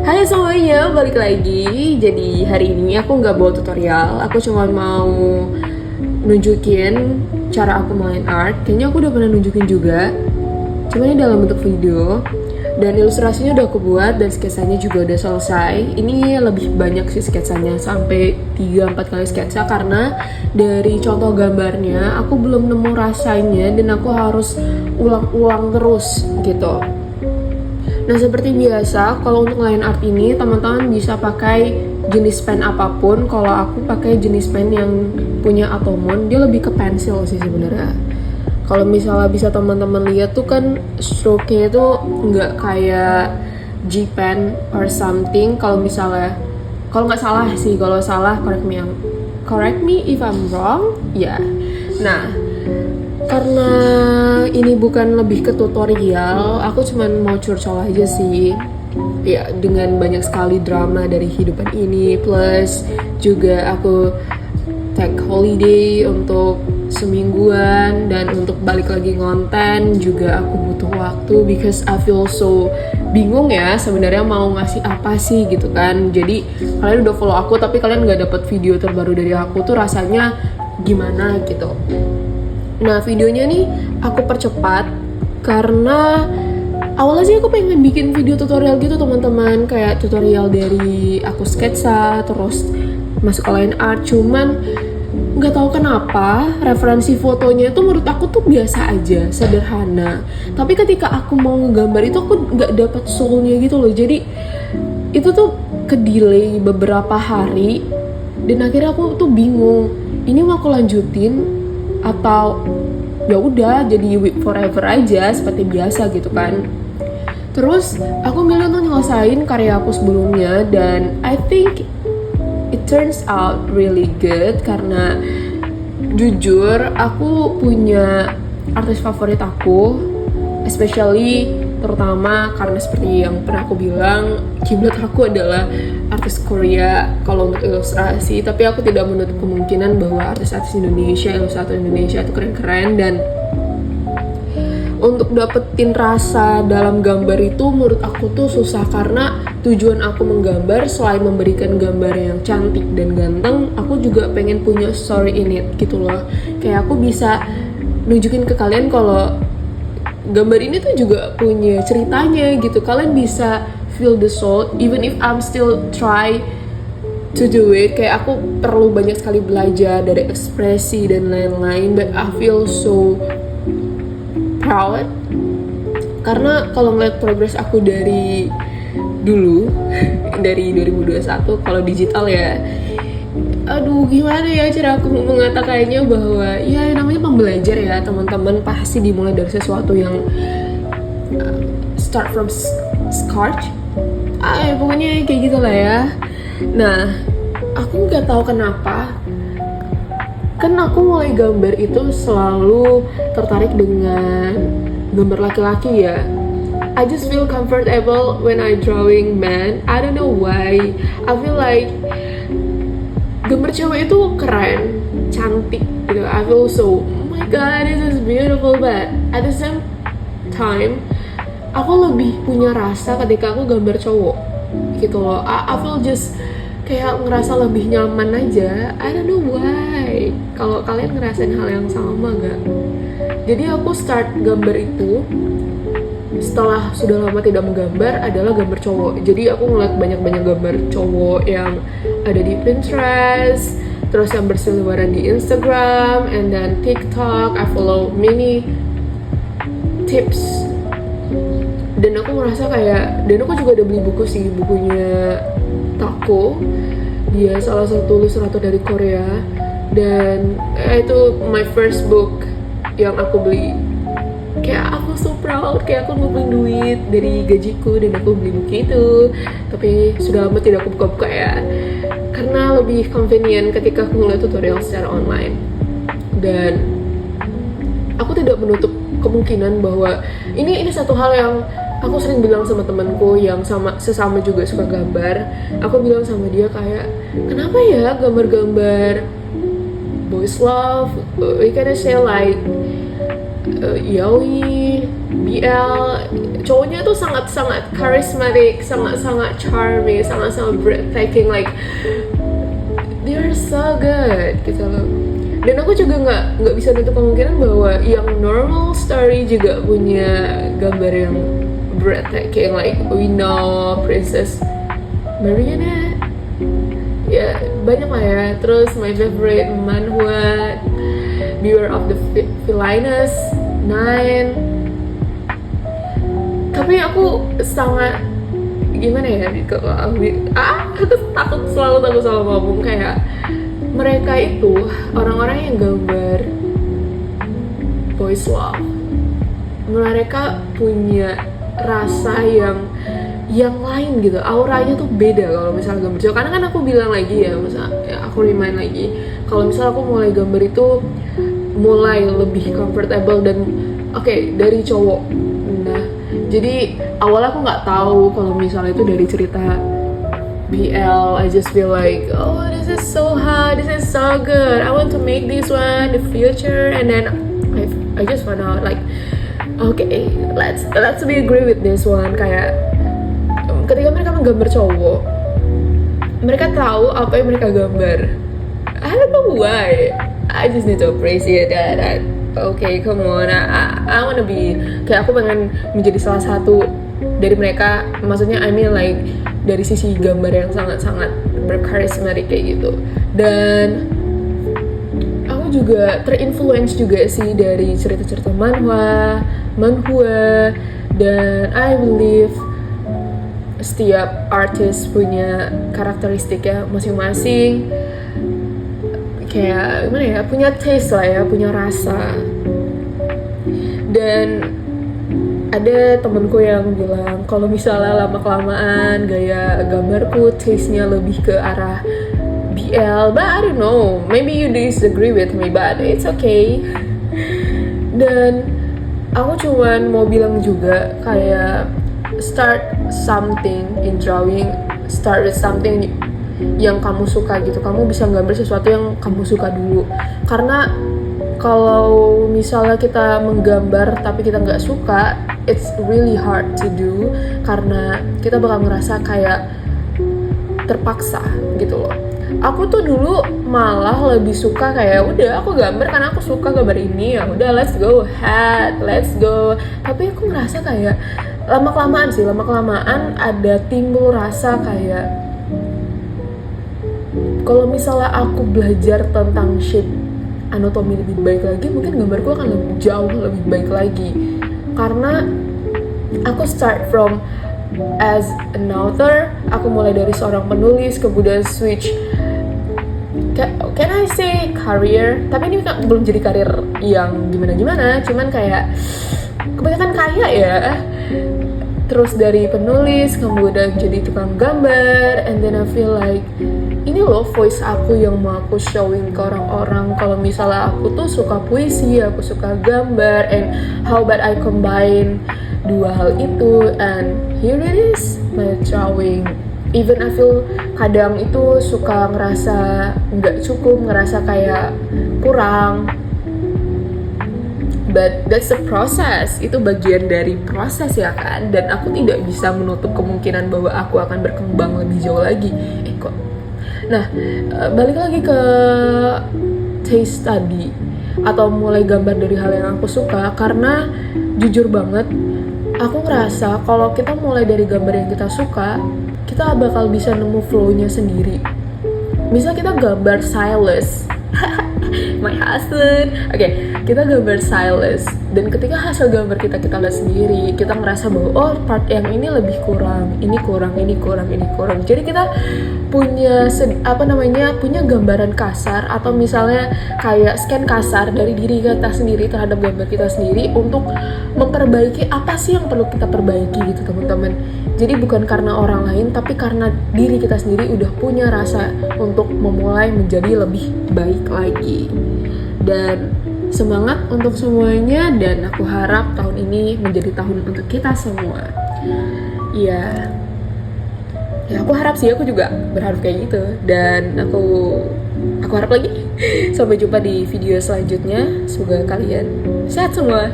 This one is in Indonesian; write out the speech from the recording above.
Hai semuanya, balik lagi. Jadi hari ini aku nggak bawa tutorial. Aku cuma mau nunjukin cara aku main art. Kayaknya aku udah pernah nunjukin juga. Cuma ini dalam bentuk video. Dan ilustrasinya udah aku buat dan sketsanya juga udah selesai. Ini lebih banyak sih sketsanya, sampai 3-4 kali sketsa. Karena dari contoh gambarnya aku belum nemu rasanya dan aku harus ulang-ulang terus gitu. Nah, seperti biasa, kalau untuk line art ini teman-teman bisa pakai jenis pen apapun. Kalau aku pakai jenis pen yang punya Atomon, dia lebih ke pensil sih sebenarnya. Kalau misalnya bisa teman-teman lihat tuh kan stroke-nya itu nggak kayak G pen or something. Kalau nggak salah sih, kalau salah correct me if I'm wrong. Ya. Nah, karena ini bukan lebih ke tutorial, aku cuman mau curcol aja sih. Ya, dengan banyak sekali drama dari kehidupan ini, plus juga aku take holiday untuk semingguan, dan untuk balik lagi ngonten juga aku butuh waktu because I feel so bingung ya sebenarnya mau ngasih apa sih gitu kan. Jadi kalian udah follow aku tapi kalian nggak dapet video terbaru dari aku tuh rasanya gimana gitu. Nah, videonya nih aku percepat karena awalnya sih aku pengen bikin video tutorial gitu teman-teman, kayak tutorial dari aku sketsa terus masuk ke line art. Cuman nggak tahu kenapa referensi fotonya itu menurut aku tuh biasa aja, sederhana. Tapi ketika aku mau ngegambar itu aku nggak dapet soulnya gitu loh. Jadi itu tuh ke-delay beberapa hari dan akhirnya aku tuh bingung. Ini mau aku lanjutin atau ya udah jadi whip forever aja seperti biasa gitu kan. Terus aku milih untuk nyelesain karya aku sebelumnya dan I think it turns out really good karena jujur aku punya artis favorit aku, especially terutama karena seperti yang pernah aku bilang, kiblat aku adalah artis Korea kalau untuk ilustrasi. Tapi aku tidak menutup kemungkinan bahwa artis-artis Indonesia, ilustrator Indonesia itu keren-keren. Dan untuk dapetin rasa dalam gambar itu menurut aku tuh susah, karena tujuan aku menggambar selain memberikan gambar yang cantik dan ganteng, aku juga pengen punya story in it gitu loh. Kayak aku bisa nunjukin ke kalian kalau gambar ini tuh juga punya ceritanya gitu. Kalian bisa feel the soul even if I'm still try to do it. Kayak aku perlu banyak sekali belajar dari ekspresi dan lain-lain, but I feel so proud karena kalau ngeliat progres aku dari dulu dari 2021 kalau digital ya, aduh gimana ya cara aku mengatakannya, bahwa ya namanya pembelajar ya teman-teman, pasti dimulai dari sesuatu yang start from scratch. Pokoknya kayak gitu lah ya. Nah, aku nggak tahu kenapa kan aku mulai gambar itu selalu tertarik dengan gambar laki-laki ya. I just feel comfortable when I drawing man. I don't know why. I feel like gambar cewek itu keren, cantik gitu. I feel so, oh my god, this is beautiful. But at the same time, aku lebih punya rasa ketika aku gambar cowok gitu loh. I feel just kayak ngerasa lebih nyaman aja. I don't know why. Kalau kalian ngerasain hal yang sama gak? Jadi aku start gambar itu setelah sudah lama tidak menggambar adalah gambar cowok. Jadi aku ngeliat banyak-banyak gambar cowok yang ada di Pinterest, terus yang berseliweran di Instagram, and then TikTok. I follow many tips. Dan aku merasa kayak, dan aku juga udah beli buku sih, bukunya Tako. Dia salah satu ilustrator dari Korea. Dan itu my first book yang aku beli. Kayak aku so proud, kayak aku ngumpulin duit dari gajiku dan aku beli buku itu. Tapi sudah lama tidak aku buka-buka ya, karena lebih convenient ketika aku ngeliat tutorial secara online. Dan aku tidak menutup kemungkinan bahwa ini satu hal yang aku sering bilang sama temanku yang sesama juga suka gambar. Aku bilang sama dia kayak, kenapa ya gambar-gambar boys love, we kinda say like yaoi, BL cowoknya tuh sangat-sangat charismatic, sangat-sangat charming, sangat-sangat breathtaking, like they're so good gitu loh. Dan aku juga nggak bisa nutup kemungkinan bahwa yang normal story juga punya gambar yang breathtaking, like we know Princess Marionette, ya banyak lah ya. Terus my favorite manhwa Beware of the Villainous 9. Tapi aku sangat gimana ya, aku takut selalu ngomong kayak mereka itu orang-orang yang gambar boys love, mereka punya rasa yang lain gitu, auranya tuh beda kalau misalnya gambar cowok. Karena kan aku bilang lagi ya, aku remind lagi kalau misalnya aku mulai gambar itu mulai lebih comfortable dan dari cowok. Nah, jadi awalnya aku nggak tahu kalau misalnya itu dari cerita BL. I just feel like, oh, this is so hot, this is so good, I want to make this one in the future. And then I just found out like, okay, let's be agree with this one. Kayak ketika mereka menggambar cowok, mereka tahu apa yang mereka gambar. I don't know why, I just need to appreciate that. Okay, come on, I wanna be kayak, aku pengen menjadi salah satu dari mereka. Maksudnya I mean like dari sisi gambar yang sangat-sangat berkarismatik kayak gitu. Dan aku juga terinfluence juga sih dari cerita-cerita manhwa, dan I believe setiap artis punya karakteristiknya masing-masing. Kayak gimana ya, punya taste lah ya, punya rasa. Dan ada temenku yang bilang kalau misalnya lama-kelamaan gaya gambarku taste-nya lebih ke arah BL, but I don't know, maybe you disagree with me, but it's okay. Dan aku cuman mau bilang juga kayak start something in drawing, start with something yang kamu suka gitu. Kamu bisa gambar sesuatu yang kamu suka dulu, karena kalau misalnya kita menggambar tapi kita nggak suka, it's really hard to do, karena kita bakal ngerasa kayak terpaksa gitu loh. Aku tuh dulu malah lebih suka kayak udah aku gambar karena aku suka gambar ini, ya udah let's go ahead, let's go. Tapi aku ngerasa kayak lama-kelamaan ada timbul rasa kayak kalau misalnya aku belajar tentang shape anatomi lebih baik lagi, mungkin gambarku akan jauh lebih baik lagi. Karena aku start from as an author, aku mulai dari seorang penulis, kemudian switch, can I say career? Tapi ini belum jadi karir yang gimana-gimana, cuman kayak kebanyakan kaya ya. Terus dari penulis, kemudian jadi tukang gambar, and then I feel like ini loh voice aku yang mau aku showing ke orang-orang. Kalau misalnya aku tuh suka puisi, aku suka gambar, and how about I combine dua hal itu, and here it is, my drawing. Even I feel kadang itu suka ngerasa nggak cukup, ngerasa kayak kurang, but that's the process. Itu bagian dari proses ya kan. Dan aku tidak bisa menutup kemungkinan bahwa aku akan berkembang lebih jauh lagi. Nah, balik lagi ke taste tadi, atau mulai gambar dari hal yang aku suka. Karena jujur banget, aku ngerasa kalau kita mulai dari gambar yang kita suka, kita bakal bisa nemu flow-nya sendiri. Misal kita gambar Silas, my husband. Kita gambar Silas, dan ketika hasil gambar kita lihat sendiri, kita ngerasa bahwa oh, part yang ini lebih kurang, ini kurang. Jadi kita punya punya gambaran kasar, atau misalnya kayak scan kasar dari diri kita sendiri terhadap gambar kita sendiri untuk memperbaiki apa sih yang perlu kita perbaiki gitu teman-teman. Jadi bukan karena orang lain, tapi karena diri kita sendiri udah punya rasa untuk memulai menjadi lebih baik lagi. Dan semangat untuk semuanya, dan aku harap tahun ini menjadi tahun untuk kita semua. Ya aku harap sih, aku juga berharap kayak gitu. Dan aku harap lagi sampai jumpa di video selanjutnya. Semoga kalian sehat semua.